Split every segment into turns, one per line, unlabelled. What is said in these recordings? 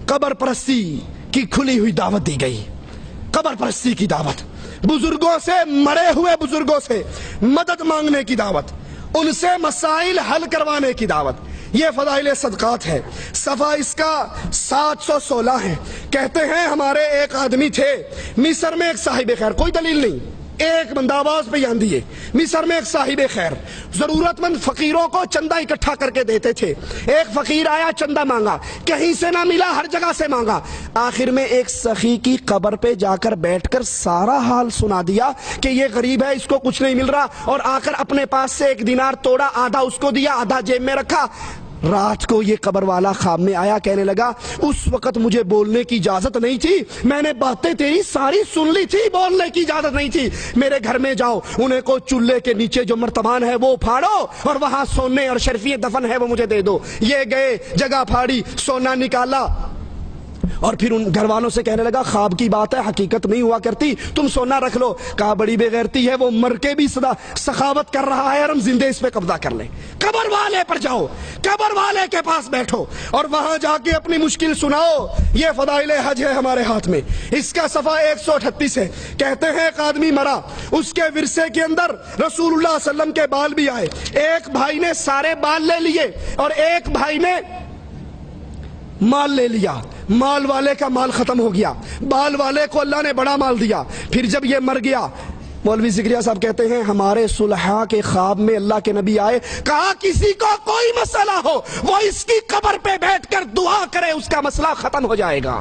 Cover परस्ती की खुली हुई दावत दी गई। कबर परस्ती की दावत, बुजुर्गों से, मरे हुए बुजुर्गों से मदद मांगने की दावत, उनसे मसाइल हल करवाने की दावत, ये फदाइल सदकात है। सफ़ा इसका 716 है। कहते हैं हमारे एक आदमी थे मिस्र में, एक साहिब खैर, कोई दलील नहीं, एक बंदा आवाज पे ध्यान दिए, मिस्र में एक साहिब खैर जरूरतमंद फकीरों को चंदा इकट्ठा करके देते थे। एक फकीर आया, चंदा मांगा, कहीं से ना मिला, हर जगह से मांगा। आखिर में एक सखी की कब्र पे जाकर बैठकर सारा हाल सुना दिया कि ये गरीब है, इसको कुछ नहीं मिल रहा, और आकर अपने पास से 1 दिनार तोड़ा, आधा उसको दिया, आधा जेब में रखा। रात को ये कब्र वाला ख्वाब में आया, कहने लगा उस वक्त मुझे बोलने की इजाजत नहीं थी, मैंने बातें तेरी सारी सुन ली थी, बोलने की इजाजत नहीं थी। मेरे घर में जाओ, उन्हें को चूल्हे के नीचे जो मर्तबान है वो फाड़ो और वहां सोने और शर्फी दफन है वो मुझे दे दो। ये गए, जगह फाड़ी, सोना निकाला और फिर उन घर वालों से कहने लगा ख्वाब की बात है, हकीकत नहीं हुआ करती, तुम सोना रख लो। कहा बड़ी बेगैरती है, वो मर के भी सदा सखावत कर रहा है और हम जिंदे इस पे कब्जा कर ले। कब्र वाले पर जाओ, कब्र वाले के पास बैठो और वहां जाके अपनी मुश्किल सुनाओ। ये फदाइले हज है हमारे हाथ में। इसका सफा 138 है। कहते हैं एक आदमी मरा, उसके विरसे के अंदर रसूलुल्लाह सल्लम के बाल भी आए। एक भाई ने सारे बाल ले लिए और एक भाई ने माल ले लिया। माल वाले का माल खत्म हो गया, बाल वाले को अल्लाह ने बड़ा माल दिया। फिर जब ये मर गया, मौलवी ज़िक्रिया साहब कहते हैं हमारे सुलहा के ख्वाब में अल्लाह के नबी आए, कहा किसी को कोई मसला हो वो इसकी कब्र पे बैठकर दुआ करे, उसका मसला खत्म हो जाएगा।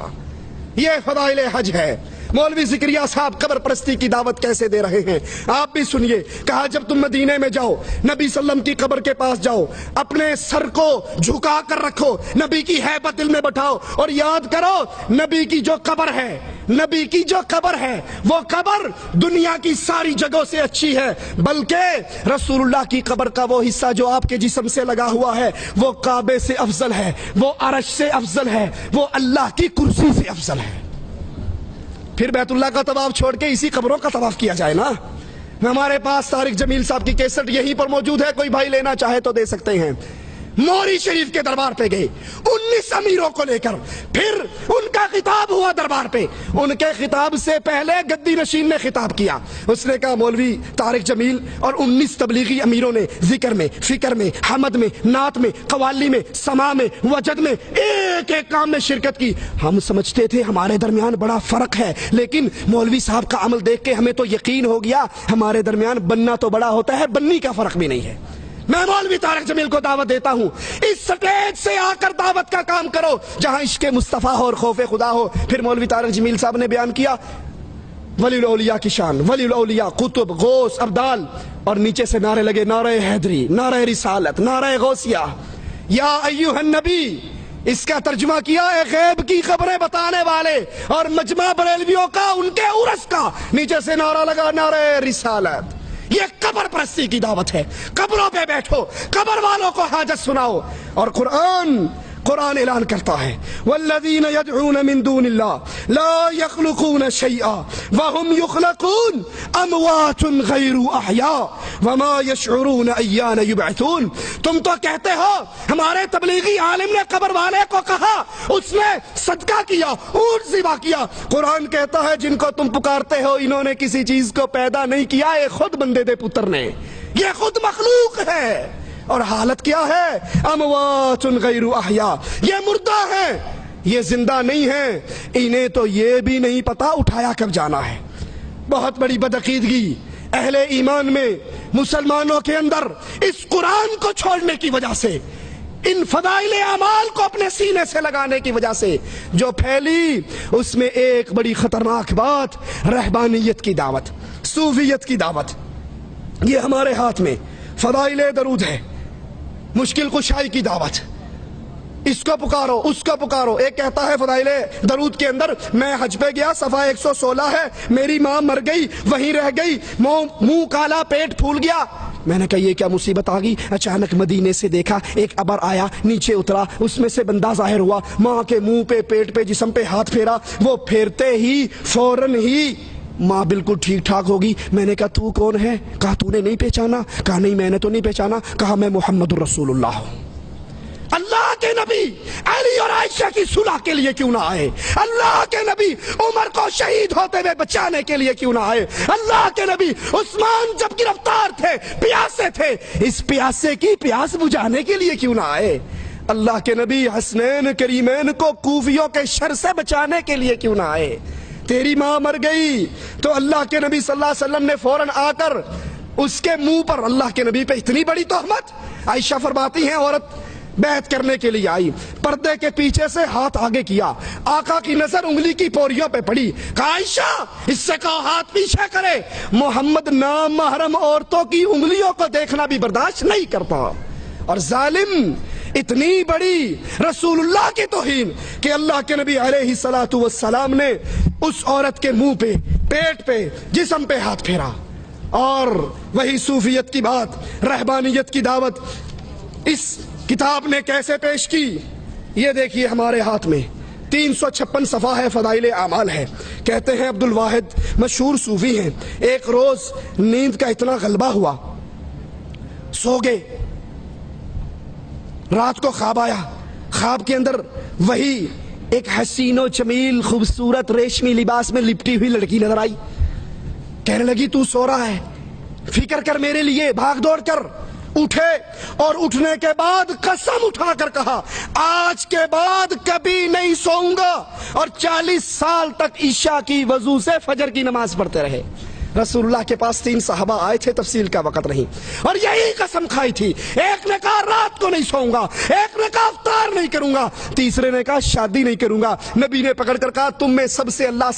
ये फदाइले हज है। मौलवी ज़िक्रिया साहब कब्र परस्ती की दावत कैसे दे रहे हैं आप भी सुनिए। कहा जब तुम मदीने में जाओ, नबी सल्लम की कब्र के पास जाओ, अपने सर को झुका कर रखो, नबी की हैबत दिल में बैठाओ और याद करो नबी की जो कब्र है, नबी की जो कब्र है वो कब्र दुनिया की सारी जगहों से अच्छी है, बल्कि रसूलुल्लाह की कब्र का वो हिस्सा जो आपके जिस्म से लगा हुआ है वो काबे से अफजल है, वो अरश से अफजल है, वो अल्लाह की कुर्सी से अफजल है। फिर बैतुल्लाह का तवाफ छोड़ के इसी कब्रों का तवाफ किया जाए ना। हमारे पास तारिक जमील साहब की कैसेट यहीं पर मौजूद है, कोई भाई लेना चाहे तो दे सकते हैं। मोरी शरीफ के दरबार पे गए 19 अमीरों को लेकर, फिर उनका खिताब हुआ दरबार पे। उनके खिताब से पहले गद्दी नशीन ने खिताब किया। उसने कहा मौलवी तारिक जमील और 19 तबलीगी अमीरों ने जिक्र में, फिक्र में, हमद में, नात में, कवाली में, समा में, वजद में, एक एक काम में शिरकत की। हम समझते थे हमारे दरमियान बड़ा फर्क है, लेकिन मौलवी साहब का अमल देख के हमें तो यकीन हो गया हमारे दरमियान बनना तो बड़ा होता है, बन्नी का फर्क भी नहीं है। मैं मौलवी तारिक जमील को दावत देता हूं, इस स्टेज से आकर दावत का काम करो जहां इश्क मुस्तफा हो और खौफे खुदा हो। फिर मौलवी तारिक जमील साहब ने बयान किया वलीउल औलिया की शान, वलीउल औलिया, कुतुब, गौस, अब्दाल, और नीचे से नारे लगे, नारे हैदरी, नारे रिसालत, नारे गौसिया, या अय्युहन नबी। इसका तर्जुमा किया है गैब की खबरें बताने वाले और मजमा बरेलवियों का, उनके उर्स का। नीचे से नारा लगा, नारे रिसालत। ये कब्र परस्ती की दावत है। कब्रों पे बैठो, कब्र वालों को हाजत सुनाओ। और कुरान ऐलान करता है वल्लज़ीन यदऊन मिन दूनिल्लाह ला यख्लुकून शैआ वहुम युख्लकून अमवातुन गैरु अहया वमा यशऊरून अय्यान युबअसून। तुम तो कहते हो हमारे तबलीगी आलिम ने कब्र वाले को कहा, उसने सदका किया, ऊंट ज़िबा किया। कुरान कहता है जिनको तुम पुकारते हो इन्होंने किसी चीज को पैदा नहीं किया, ये खुद बंदे दे पुत्र ने, ये खुद मखलूक है। और हालत क्या है, अमवातुन गैरु अहया, ये मुर्दा है, ये जिंदा नहीं है। इन्हें तो ये भी नहीं पता उठाया कब जाना है। बहुत बड़ी बदअकीदगी अहले ईमान में, मुसलमानों के अंदर इस कुरान को छोड़ने की वजह से, इन फदाइले अमाल को अपने सीने से लगाने की वजह से जो फैली, उसमें एक बड़ी खतरनाक बात रहबानियत की दावत, सूफियत की दावत। ये हमारे हाथ में फदाइले दरूद है, मुश्किल कुशाई की दावत, इसको पुकारो उसको पुकारो। एक कहता है फदाइले दरूद के अंदर, मैं हज पे गया, सफा 116 है, मेरी माँ मर गई, वहीं रह गई, मुंह काला, पेट फूल गया। मैंने कहा ये क्या मुसीबत आ गई। अचानक मदीने से देखा, एक अबर आया, नीचे उतरा, उसमें से बंदा जाहिर हुआ, माँ के मुंह पे, पेट पे, जिस्म पे हाथ फेरा। वो फेरते ही फौरन ही माँ बिल्कुल ठीक ठाक होगी। मैंने कहा तू कौन है? कहा तूने नहीं पहचाना? कहा नहीं मैंने तो नहीं पहचाना। कहा मैं मोहम्मद रसूलुल्लाह हूँ। اللہ کے نبی علی اور عائشہ کی صلح کے لیے کیوں نہ آئے؟ اللہ کے نبی عمر کو شہید ہوتے ہوئے بچانے کے لیے کیوں نہ آئے؟ اللہ کے نبی عثمان جب گرفتار تھے، پیاسے تھے، اس پیاسے کی پیاس بجھانے کے لیے کیوں نہ آئے؟ اللہ کے نبی حسنین کریمین کو کوفیوں کے شر سے بچانے کے لیے کیوں نہ آئے؟ تیری ماں مر گئی تو اللہ کے نبی صلی اللہ علیہ وسلم نے فوراً آ کر اس کے منہ پر اللہ کے نبی پہ اتنی بڑی تہمت۔ عائشہ فرماتی ہیں عورت بیعت کرنے کے لیے آئی، پردے کے پیچھے سے ہاتھ آگے کیا، آقا کی نظر انگلی کی پوریوں پہ پڑی، کہا عائشہ اس سے کہو ہاتھ پیچھے کرے، محمد نام محرم عورتوں کی انگلیوں کو دیکھنا بھی برداشت نہیں کرتا۔ اور ظالم اتنی بڑی رسول اللہ کی توہین کہ اللہ کے نبی علیہ الصلوۃ والسلام نے اس عورت کے منہ پہ، پیٹ پہ، جسم پہ ہاتھ پھیرا۔ اور وہی صوفیت کی بات، رہبانیت کی دعوت اس کتاب نے کیسے پیش کی؟ یہ دیکھیے ہمارے ہاتھ میں 356 صفحہ ہے، فضائل اعمال ہے۔ کہتے ہیں عبد الواحد مشہور صوفی ہیں، ایک روز نیند کا اتنا غلبہ ہوا، سو گئے، رات کو خواب آیا، خواب کے اندر وہی ایک حسین و جمیل خوبصورت ریشمی لباس میں لپٹی ہوئی لڑکی نظر آئی، کہنے لگی تو سو رہا ہے، فکر کر میرے لیے، بھاگ دوڑ کر اٹھے، اور اٹھنے کے بعد قسم اٹھا کر کہا آج کے بعد کبھی نہیں سوؤں گا، اور 40 سال تک عشاء کی وضو سے فجر کی نماز پڑھتے رہے۔ رسول اللہ کے پاس 3 صحابہ آئے تھے، تفصیل کا وقت نہیں، اور یہی قسم کھائی تھی، ایک نے کہا رات کو نہیں سوؤں گا، ایک نے کہا افطار نہیں کروں گا، تیسرے نے کہا شادی نہیں کروں گا۔ نبی نے پکڑ کر کہا تم میں سب سے اللہ